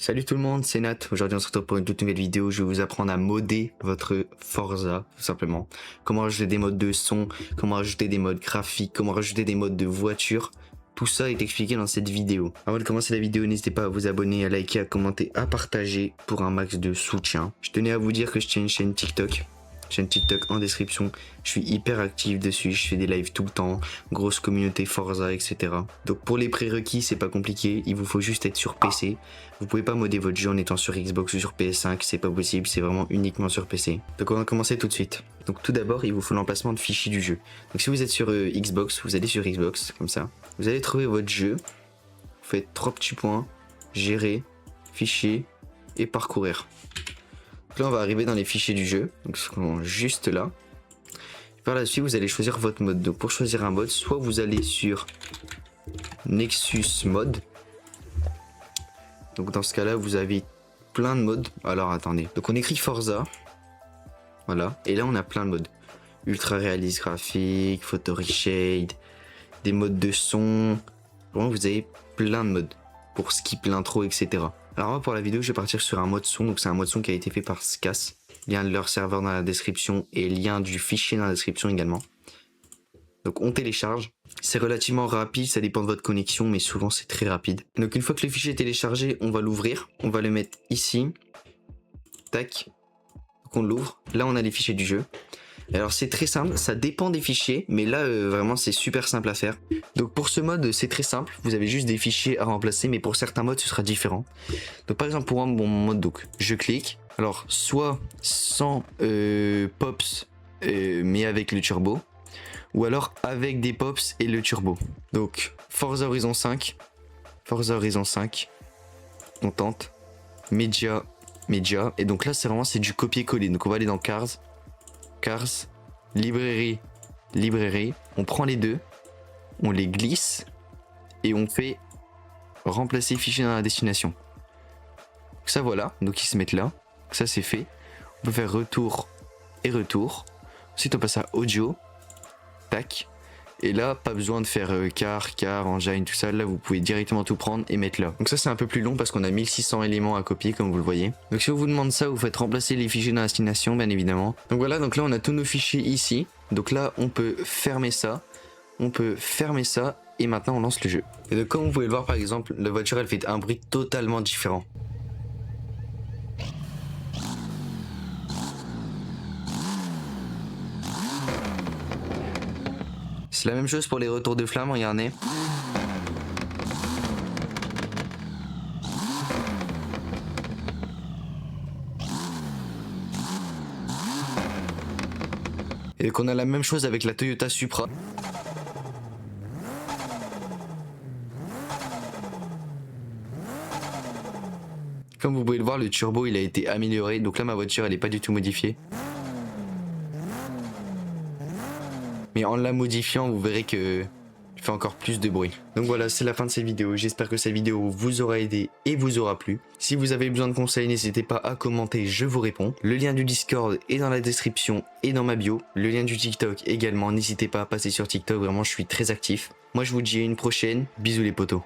Salut tout le monde, c'est Nat. Aujourd'hui on se retrouve pour une toute nouvelle vidéo. Je vais vous apprendre à modder votre Forza, tout simplement. Comment rajouter des modes de son, comment rajouter des modes graphiques, comment rajouter des modes de voiture. Tout ça est expliqué dans cette vidéo. Avant de commencer la vidéo, n'hésitez pas à vous abonner, à liker, à commenter, à partager pour un max de soutien. Je tenais à vous dire que je tiens une chaîne TikTok. Chaîne TikTok en description, je suis hyper actif dessus, je fais des lives tout le temps, grosse communauté Forza, etc. Donc pour les prérequis, c'est pas compliqué, il vous faut juste être sur PC. Vous pouvez pas modder votre jeu en étant sur Xbox ou sur PS5, c'est pas possible, c'est vraiment uniquement sur PC. Donc on va commencer tout de suite. Donc tout d'abord, il vous faut l'emplacement de fichier du jeu. Donc si vous êtes sur Xbox, vous allez sur Xbox, comme ça. Vous allez trouver votre jeu, vous faites 3 petits points, gérer, fichier et parcourir. Donc là on va arriver dans les fichiers du jeu, donc juste là. Par la suite vous allez choisir votre mode. Donc pour choisir un mode, soit vous allez sur Nexus Mode. Donc dans ce cas là vous avez plein de modes. Alors attendez, donc on écrit Forza. Voilà, et là on a plein de modes. Ultra réaliste graphique, photo reshade, des modes de son. Vraiment vous avez plein de modes pour skip l'intro, etc. Alors moi pour la vidéo je vais partir sur un mode son, donc c'est un mode son qui a été fait par SCAS. Lien de leur serveur dans la description et lien du fichier dans la description également. Donc on télécharge, c'est relativement rapide, ça dépend de votre connexion mais souvent c'est très rapide. Donc une fois que le fichier est téléchargé, on va l'ouvrir, on va le mettre ici, tac, donc on l'ouvre, là on a les fichiers du jeu. Alors c'est très simple, ça dépend des fichiers, mais là vraiment c'est super simple à faire. Donc pour ce mode c'est très simple, vous avez juste des fichiers à remplacer, mais pour certains modes ce sera différent. Donc par exemple pour moi, mon mode, donc je clique, alors soit sans pops mais avec le turbo, ou alors avec des pops et le turbo. Donc Forza Horizon 5, on tente, Media, et donc là c'est vraiment du copier-coller. Donc on va aller dans Cars, librairie, on prend les deux, on les glisse et on fait remplacer fichier dans la destination. Donc ça voilà, donc ils se mettent là, ça c'est fait. On peut faire retour et retour. Ensuite on passe à audio, tac. Et là, pas besoin de faire car, engine, tout ça. Là, vous pouvez directement tout prendre et mettre là. Donc ça, c'est un peu plus long parce qu'on a 1600 éléments à copier, comme vous le voyez. Donc si on vous demande ça, vous faites remplacer les fichiers dans la destination, bien évidemment. Donc voilà, donc là, on a tous nos fichiers ici. Donc là, on peut fermer ça. Et maintenant, on lance le jeu. Et donc, comme vous pouvez le voir, par exemple, la voiture, elle fait un bruit totalement différent. C'est la même chose pour les retours de flammes, regardez. Et qu'on a la même chose avec la Toyota Supra. Comme vous pouvez le voir, le turbo il a été amélioré, donc là ma voiture elle est pas du tout modifiée. Mais en la modifiant, vous verrez que je fais encore plus de bruit. Donc voilà, c'est la fin de cette vidéo. J'espère que cette vidéo vous aura aidé et vous aura plu. Si vous avez besoin de conseils, n'hésitez pas à commenter, je vous réponds. Le lien du Discord est dans la description et dans ma bio. Le lien du TikTok également. N'hésitez pas à passer sur TikTok, vraiment je suis très actif. Moi je vous dis à une prochaine. Bisous les potos.